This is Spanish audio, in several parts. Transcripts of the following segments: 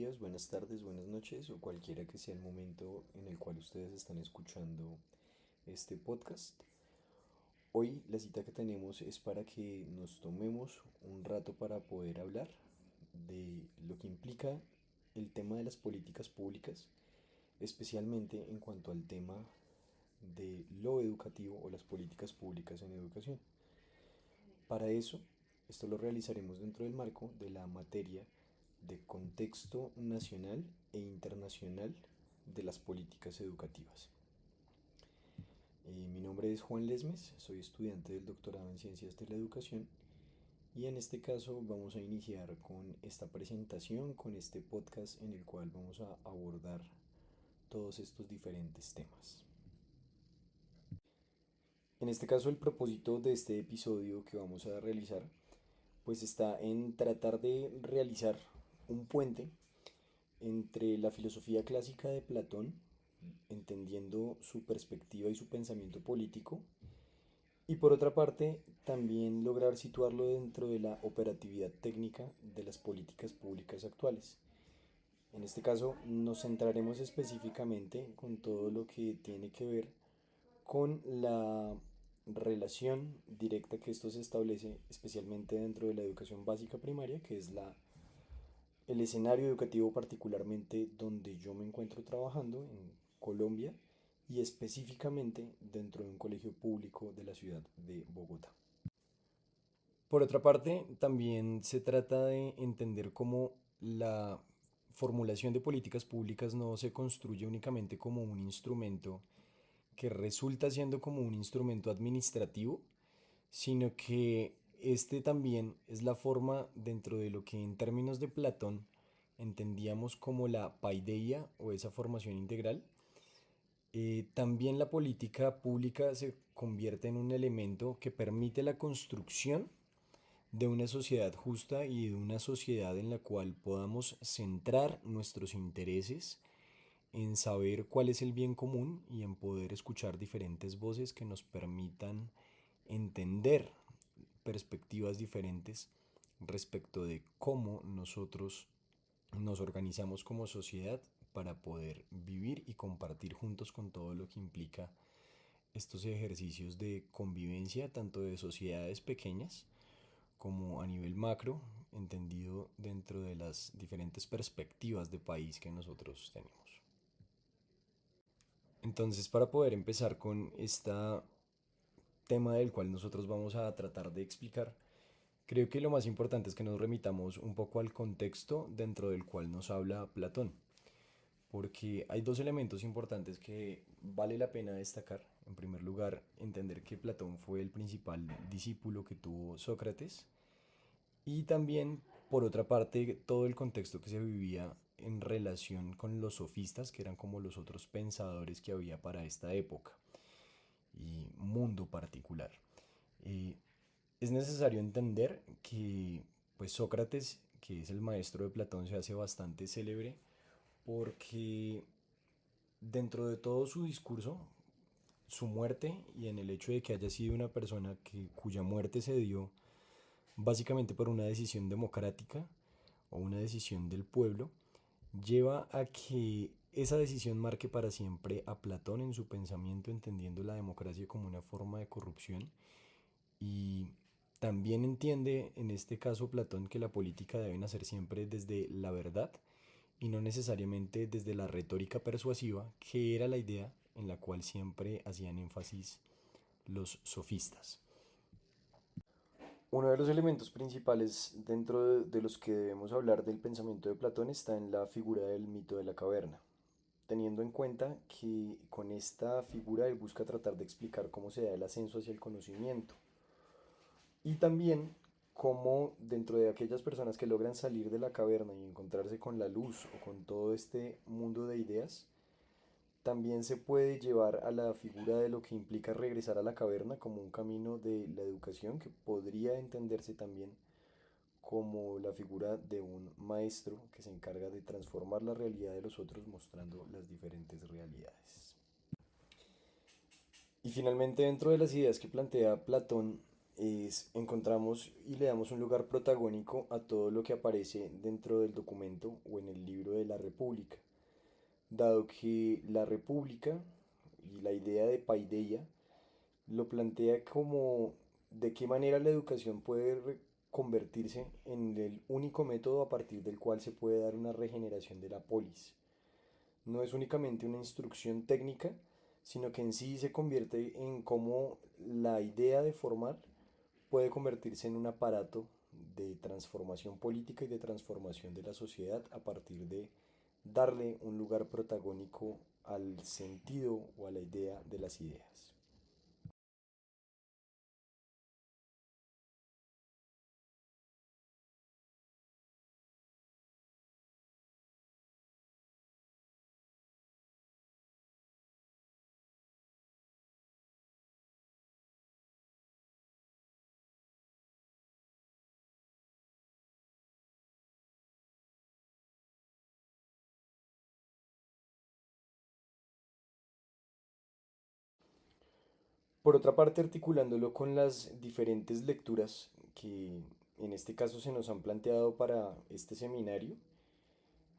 días, buenas tardes, buenas noches o cualquiera que sea el momento en el cual ustedes están escuchando este podcast. Hoy la cita que tenemos es para que nos tomemos un rato para poder hablar de lo que implica el tema de las políticas públicas, especialmente en cuanto al tema de lo educativo o las políticas públicas en educación. Para eso, esto lo realizaremos dentro del marco de la materia de contexto nacional e internacional de las políticas educativas. Mi nombre es Juan Lesmes, soy estudiante del doctorado en Ciencias de la Educación y en este caso vamos a iniciar con esta presentación, con este podcast en el cual vamos a abordar todos estos diferentes temas. En este caso el propósito de este episodio que vamos a realizar pues está en tratar de realizar un puente entre la filosofía clásica de Platón, entendiendo su perspectiva y su pensamiento político, y por otra parte también lograr situarlo dentro de la operatividad técnica de las políticas públicas actuales. En este caso nos centraremos específicamente con todo lo que tiene que ver con la relación directa que esto se establece especialmente dentro de la educación básica primaria, que es el escenario educativo particularmente donde yo me encuentro trabajando en Colombia y específicamente dentro de un colegio público de la ciudad de Bogotá. Por otra parte, también se trata de entender cómo la formulación de políticas públicas no se construye únicamente como un instrumento que resulta siendo como un instrumento administrativo, sino que este también es la forma dentro de lo que en términos de Platón entendíamos como la paideia o esa formación integral. También la política pública se convierte en un elemento que permite la construcción de una sociedad justa y de una sociedad en la cual podamos centrar nuestros intereses en saber cuál es el bien común y en poder escuchar diferentes voces que nos permitan entender perspectivas diferentes respecto de cómo nosotros nos organizamos como sociedad para poder vivir y compartir juntos con todo lo que implica estos ejercicios de convivencia, tanto de sociedades pequeñas como a nivel macro, entendido dentro de las diferentes perspectivas de país que nosotros tenemos. Entonces, para poder empezar con este tema del cual nosotros vamos a tratar de explicar, creo que lo más importante es que nos remitamos un poco al contexto dentro del cual nos habla Platón, porque hay dos elementos importantes que vale la pena destacar. En primer lugar, entender que Platón fue el principal discípulo que tuvo Sócrates y también, por otra parte, todo el contexto que se vivía en relación con los sofistas, que eran como los otros pensadores que había para esta época y mundo particular. Eh, es necesario entender que pues Sócrates, que es el maestro de Platón, se hace bastante célebre porque dentro de todo su discurso, su muerte y en el hecho de que haya sido una persona cuya muerte se dio básicamente por una decisión democrática o una decisión del pueblo, lleva a que esa decisión marque para siempre a Platón en su pensamiento, entendiendo la democracia como una forma de corrupción. Y también entiende en este caso Platón que la política debe nacer siempre desde la verdad y no necesariamente desde la retórica persuasiva, que era la idea en la cual siempre hacían énfasis los sofistas. Uno de los elementos principales dentro de los que debemos hablar del pensamiento de Platón está en la figura del mito de la caverna, teniendo en cuenta que con esta figura él busca tratar de explicar cómo se da el ascenso hacia el conocimiento y también cómo dentro de aquellas personas que logran salir de la caverna y encontrarse con la luz o con todo este mundo de ideas, también se puede llevar a la figura de lo que implica regresar a la caverna como un camino de la educación que podría entenderse también como la figura de un maestro que se encarga de transformar la realidad de los otros mostrando las diferentes realidades. Y finalmente dentro de las ideas que plantea Platón encontramos y le damos un lugar protagónico a todo lo que aparece dentro del documento o en el libro la república, dado que la república y la idea de paideia lo plantea como de qué manera la educación puede convertirse en el único método a partir del cual se puede dar una regeneración de la polis. No es únicamente una instrucción técnica, sino que en sí se convierte en cómo la idea de formar puede convertirse en un aparato de transformación política y de transformación de la sociedad a partir de darle un lugar protagónico al sentido o a la idea de las ideas. Por otra parte, articulándolo con las diferentes lecturas que en este caso se nos han planteado para este seminario,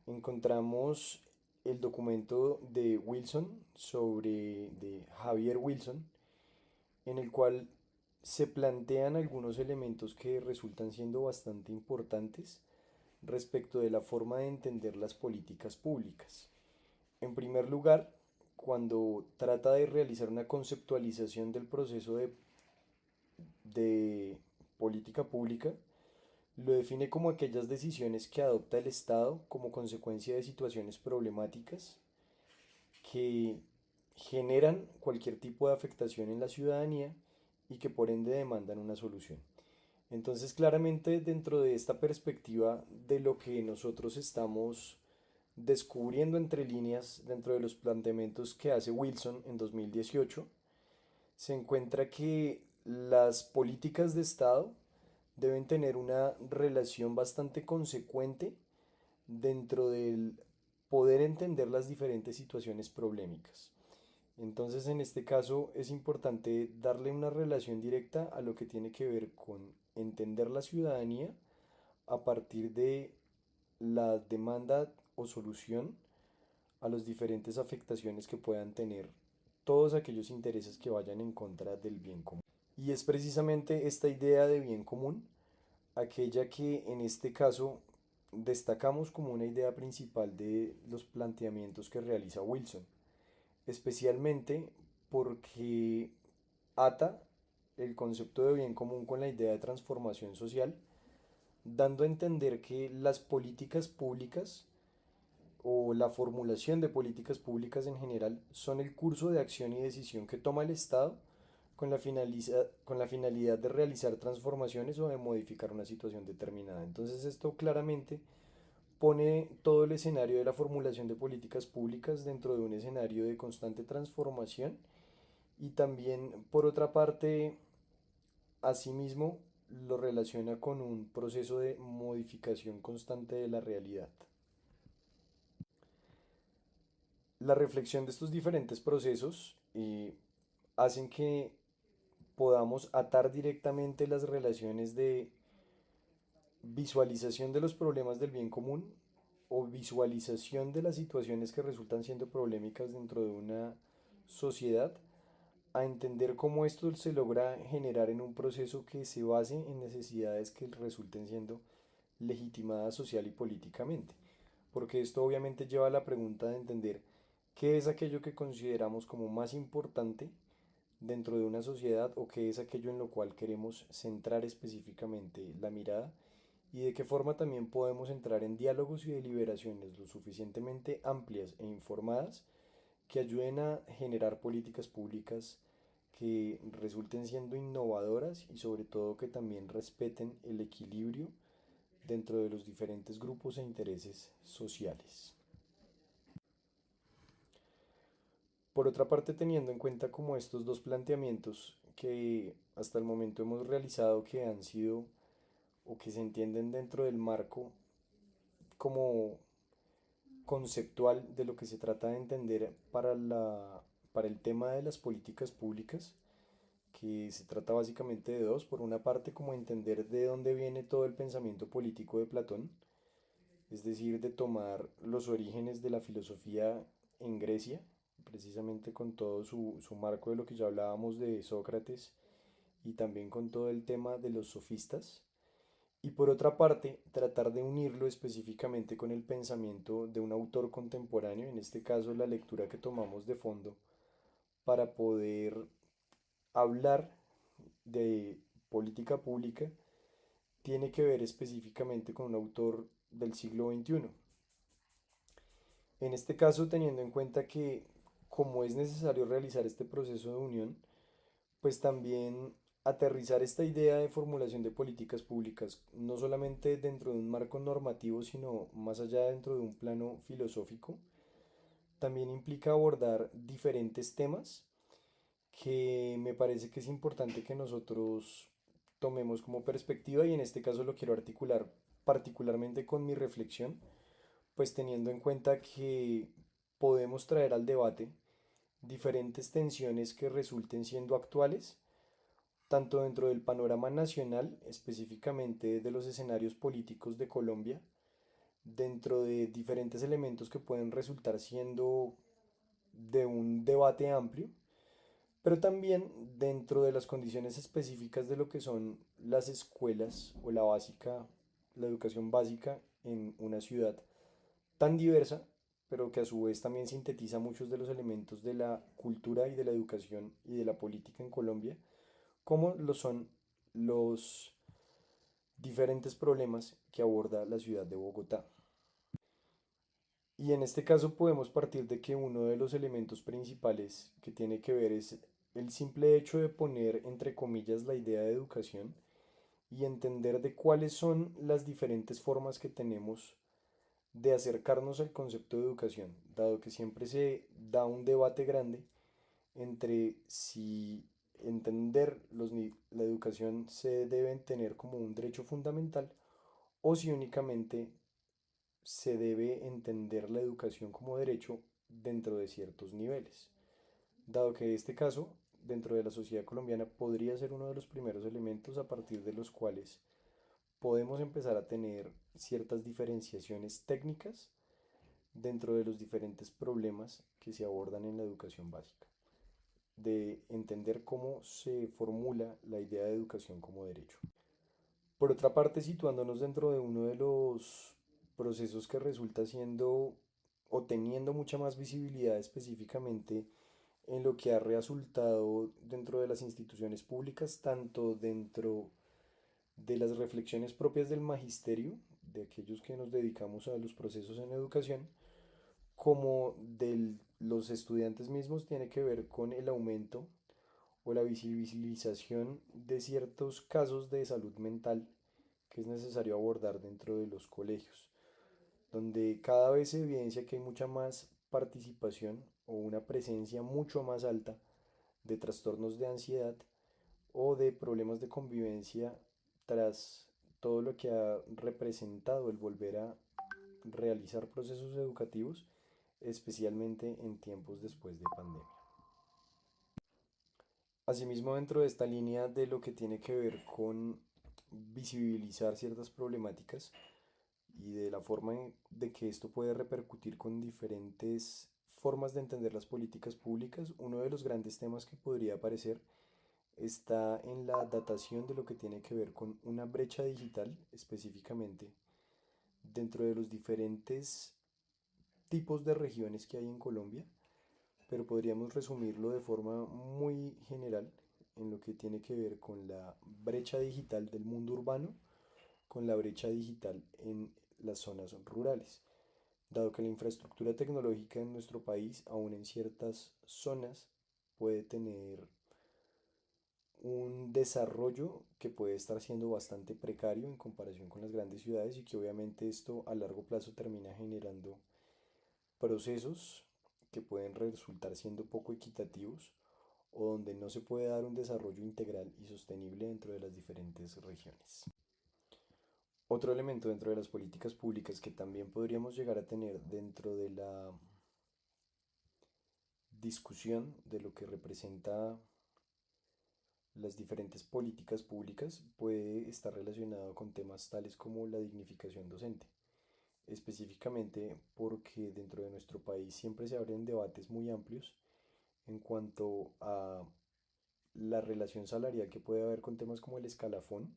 encontramos el documento de Wilson de Javier Wilson, en el cual se plantean algunos elementos que resultan siendo bastante importantes respecto de la forma de entender las políticas públicas. En primer lugar, cuando trata de realizar una conceptualización del proceso de política pública, lo define como aquellas decisiones que adopta el Estado como consecuencia de situaciones problemáticas que generan cualquier tipo de afectación en la ciudadanía y que por ende demandan una solución. Entonces, claramente dentro de esta perspectiva de lo que nosotros estamos descubriendo entre líneas dentro de los planteamientos que hace Wilson en 2018, se encuentra que las políticas de Estado deben tener una relación bastante consecuente dentro del poder entender las diferentes situaciones problemáticas. Entonces, en este caso es importante darle una relación directa a lo que tiene que ver con entender la ciudadanía a partir de la demanda o solución a las diferentes afectaciones que puedan tener todos aquellos intereses que vayan en contra del bien común. Y es precisamente esta idea de bien común aquella que en este caso destacamos como una idea principal de los planteamientos que realiza Wilson, especialmente porque ata el concepto de bien común con la idea de transformación social, dando a entender que las políticas públicas o la formulación de políticas públicas en general son el curso de acción y decisión que toma el Estado con la finalidad de realizar transformaciones o de modificar una situación determinada. Entonces esto claramente pone todo el escenario de la formulación de políticas públicas dentro de un escenario de constante transformación y también, por otra parte, asimismo, lo relaciona con un proceso de modificación constante de la realidad. La reflexión de estos diferentes procesos hacen que podamos atar directamente las relaciones de visualización de los problemas del bien común o visualización de las situaciones que resultan siendo polémicas dentro de una sociedad a entender cómo esto se logra generar en un proceso que se base en necesidades que resulten siendo legitimadas social y políticamente. Porque esto obviamente lleva a la pregunta de entender qué es aquello que consideramos como más importante dentro de una sociedad o qué es aquello en lo cual queremos centrar específicamente la mirada y de qué forma también podemos entrar en diálogos y deliberaciones lo suficientemente amplias e informadas que ayuden a generar políticas públicas que resulten siendo innovadoras y sobre todo que también respeten el equilibrio dentro de los diferentes grupos e intereses sociales. Por otra parte, teniendo en cuenta como estos dos planteamientos que hasta el momento hemos realizado que han sido o que se entienden dentro del marco como conceptual de lo que se trata de entender para el tema de las políticas públicas, que se trata básicamente de dos. Por una parte, como entender de dónde viene todo el pensamiento político de Platón, es decir, de tomar los orígenes de la filosofía en Grecia, precisamente con todo su marco de lo que ya hablábamos de Sócrates y también con todo el tema de los sofistas. Y por otra parte, tratar de unirlo específicamente con el pensamiento de un autor contemporáneo, en este caso la lectura que tomamos de fondo, para poder hablar de política pública, tiene que ver específicamente con un autor del siglo XXI. En este caso, teniendo en cuenta que como es necesario realizar este proceso de unión, pues también aterrizar esta idea de formulación de políticas públicas, no solamente dentro de un marco normativo, sino más allá dentro de un plano filosófico, también implica abordar diferentes temas que me parece que es importante que nosotros tomemos como perspectiva y en este caso lo quiero articular particularmente con mi reflexión, pues teniendo en cuenta que podemos traer al debate diferentes tensiones que resulten siendo actuales tanto dentro del panorama nacional, específicamente de los escenarios políticos de Colombia, dentro de diferentes elementos que pueden resultar siendo de un debate amplio, pero también dentro de las condiciones específicas de lo que son las escuelas o la educación básica en una ciudad tan diversa, pero que a su vez también sintetiza muchos de los elementos de la cultura y de la educación y de la política en Colombia, como lo son los diferentes problemas que aborda la ciudad de Bogotá. Y en este caso podemos partir de que uno de los elementos principales que tiene que ver es el simple hecho de poner entre comillas la idea de educación y entender de cuáles son las diferentes formas que tenemos de acercarnos al concepto de educación, dado que siempre se da un debate grande entre si entender la educación se debe tener como un derecho fundamental o si únicamente se debe entender la educación como derecho dentro de ciertos niveles. Dado que este caso, dentro de la sociedad colombiana, podría ser uno de los primeros elementos a partir de los cuales podemos empezar a tener ciertas diferenciaciones técnicas dentro de los diferentes problemas que se abordan en la educación básica, de entender cómo se formula la idea de educación como derecho. Por otra parte, situándonos dentro de uno de los procesos que resulta siendo o teniendo mucha más visibilidad específicamente en lo que ha resultado dentro de las instituciones públicas, tanto dentro de las reflexiones propias del magisterio, de aquellos que nos dedicamos a los procesos en educación, como de los estudiantes mismos, tiene que ver con el aumento o la visibilización de ciertos casos de salud mental que es necesario abordar dentro de los colegios, donde cada vez se evidencia que hay mucha más participación o una presencia mucho más alta de trastornos de ansiedad o de problemas de convivencia tras todo lo que ha representado el volver a realizar procesos educativos, especialmente en tiempos después de pandemia. Asimismo, dentro de esta línea de lo que tiene que ver con visibilizar ciertas problemáticas y de la forma de que esto puede repercutir con diferentes formas de entender las políticas públicas, uno de los grandes temas que podría aparecer está en la datación de lo que tiene que ver con una brecha digital específicamente dentro de los diferentes tipos de regiones que hay en Colombia, pero podríamos resumirlo de forma muy general en lo que tiene que ver con la brecha digital del mundo urbano, con la brecha digital en las zonas rurales, dado que la infraestructura tecnológica en nuestro país, aún en ciertas zonas, puede tener un desarrollo que puede estar siendo bastante precario en comparación con las grandes ciudades y que obviamente esto a largo plazo termina generando procesos que pueden resultar siendo poco equitativos o donde no se puede dar un desarrollo integral y sostenible dentro de las diferentes regiones. Otro elemento dentro de las políticas públicas que también podríamos llegar a tener dentro de la discusión de lo que representa las diferentes políticas públicas puede estar relacionado con temas tales como la dignificación docente. específicamente porque dentro de nuestro país siempre se abren debates muy amplios en cuanto a la relación salarial que puede haber con temas como el escalafón,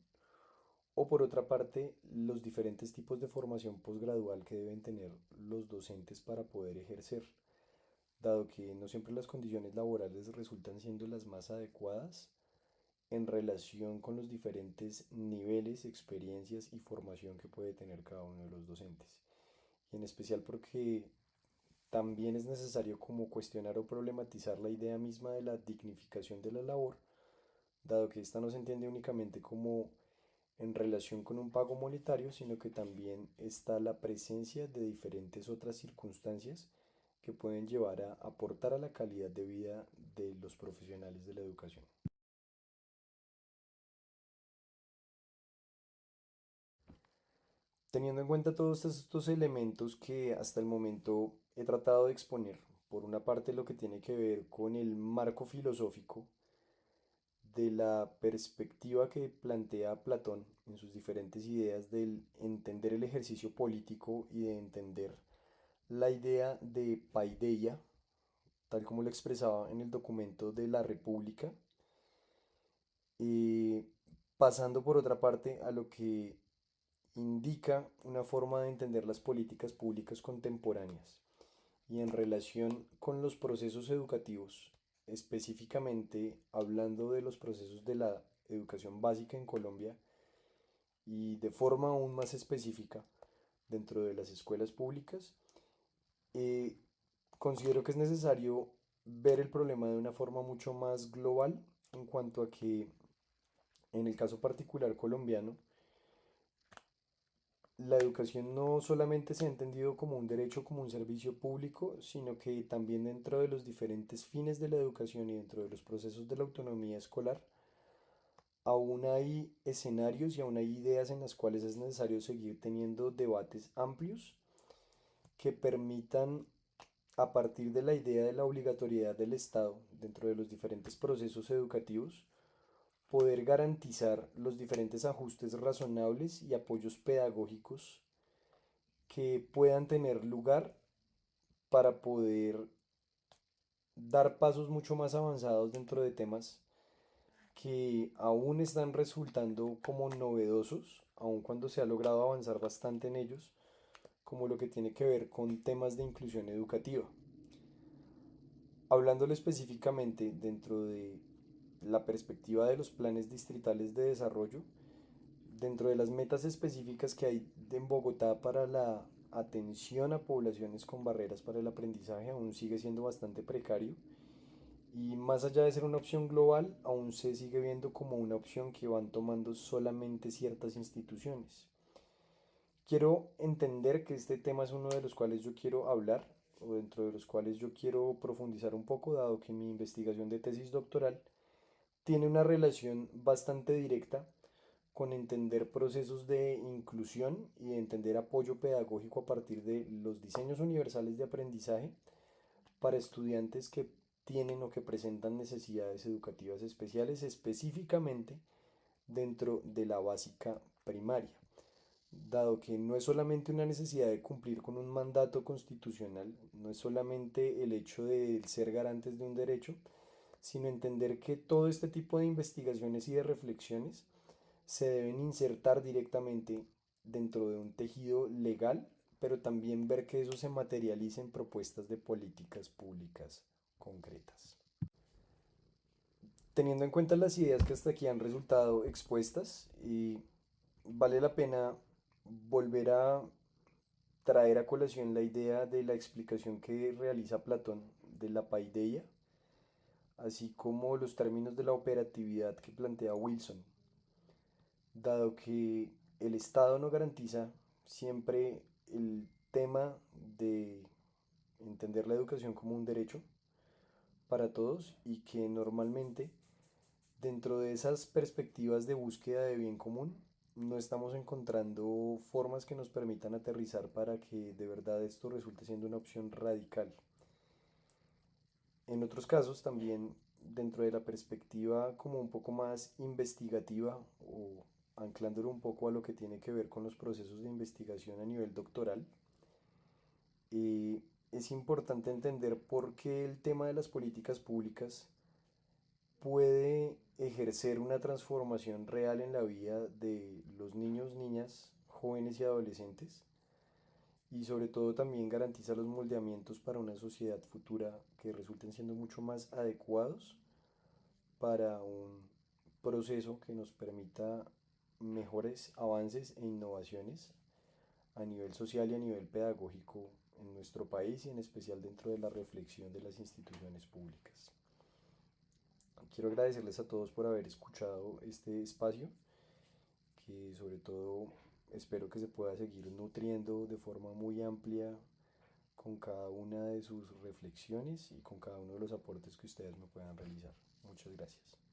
o por otra parte, los diferentes tipos de formación posgradual que deben tener los docentes para poder ejercer, dado que no siempre las condiciones laborales resultan siendo las más adecuadas en relación con los diferentes niveles, experiencias y formación que puede tener cada uno de los docentes. Y en especial porque también es necesario como cuestionar o problematizar la idea misma de la dignificación de la labor, dado que esta no se entiende únicamente como en relación con un pago monetario, sino que también está la presencia de diferentes otras circunstancias que pueden llevar a aportar a la calidad de vida de los profesionales de la educación. Teniendo en cuenta todos estos elementos que hasta el momento he tratado de exponer, por una parte lo que tiene que ver con el marco filosófico de la perspectiva que plantea Platón en sus diferentes ideas del entender el ejercicio político y de entender la idea de paideia, tal como lo expresaba en el documento de la República, eh, pasando por otra parte a lo que indica una forma de entender las políticas públicas contemporáneas y en relación con los procesos educativos, específicamente hablando de los procesos de la educación básica en Colombia y de forma aún más específica dentro de las escuelas públicas, eh, considero que es necesario ver el problema de una forma mucho más global en cuanto a que en el caso particular colombiano, la educación no solamente se ha entendido como un derecho, como un servicio público, sino que también dentro de los diferentes fines de la educación y dentro de los procesos de la autonomía escolar, aún hay escenarios y aún hay ideas en las cuales es necesario seguir teniendo debates amplios que permitan, a partir de la idea de la obligatoriedad del Estado dentro de los diferentes procesos educativos, poder garantizar los diferentes ajustes razonables y apoyos pedagógicos que puedan tener lugar para poder dar pasos mucho más avanzados dentro de temas que aún están resultando como novedosos, aun cuando se ha logrado avanzar bastante en ellos, como lo que tiene que ver con temas de inclusión educativa. Hablándolo específicamente dentro de la perspectiva de los planes distritales de desarrollo, dentro de las metas específicas que hay en Bogotá para la atención a poblaciones con barreras para el aprendizaje, aún sigue siendo bastante precario y más allá de ser una opción global, aún se sigue viendo como una opción que van tomando solamente ciertas instituciones. Quiero entender que este tema es uno de los cuales yo quiero hablar o dentro de los cuales yo quiero profundizar un poco, dado que mi investigación de tesis doctoral tiene una relación bastante directa con entender procesos de inclusión y de entender apoyo pedagógico a partir de los diseños universales de aprendizaje para estudiantes que tienen o que presentan necesidades educativas especiales, específicamente dentro de la básica primaria, dado que no es solamente una necesidad de cumplir con un mandato constitucional, no es solamente el hecho de ser garantes de un derecho, sino entender que todo este tipo de investigaciones y de reflexiones se deben insertar directamente dentro de un tejido legal, pero también ver que eso se materialice en propuestas de políticas públicas concretas. Teniendo en cuenta las ideas que hasta aquí han resultado expuestas, y vale la pena volver a traer a colación la idea de la explicación que realiza Platón de la paideia, así como los términos de la operatividad que plantea Wilson, dado que el Estado no garantiza siempre el tema de entender la educación como un derecho para todos y que normalmente dentro de esas perspectivas de búsqueda de bien común no estamos encontrando formas que nos permitan aterrizar para que de verdad esto resulte siendo una opción radical. En otros casos también dentro de la perspectiva como un poco más investigativa o anclándolo un poco a lo que tiene que ver con los procesos de investigación a nivel doctoral, eh, es importante entender por qué el tema de las políticas públicas puede ejercer una transformación real en la vida de los niños, niñas, jóvenes y adolescentes, y sobre todo también garantiza los moldeamientos para una sociedad futura que resulten siendo mucho más adecuados para un proceso que nos permita mejores avances e innovaciones a nivel social y a nivel pedagógico en nuestro país y en especial dentro de la reflexión de las instituciones públicas. Quiero agradecerles a todos por haber escuchado este espacio, que sobre todo espero que se pueda seguir nutriendo de forma muy amplia con cada una de sus reflexiones y con cada uno de los aportes que ustedes me puedan realizar. Muchas gracias.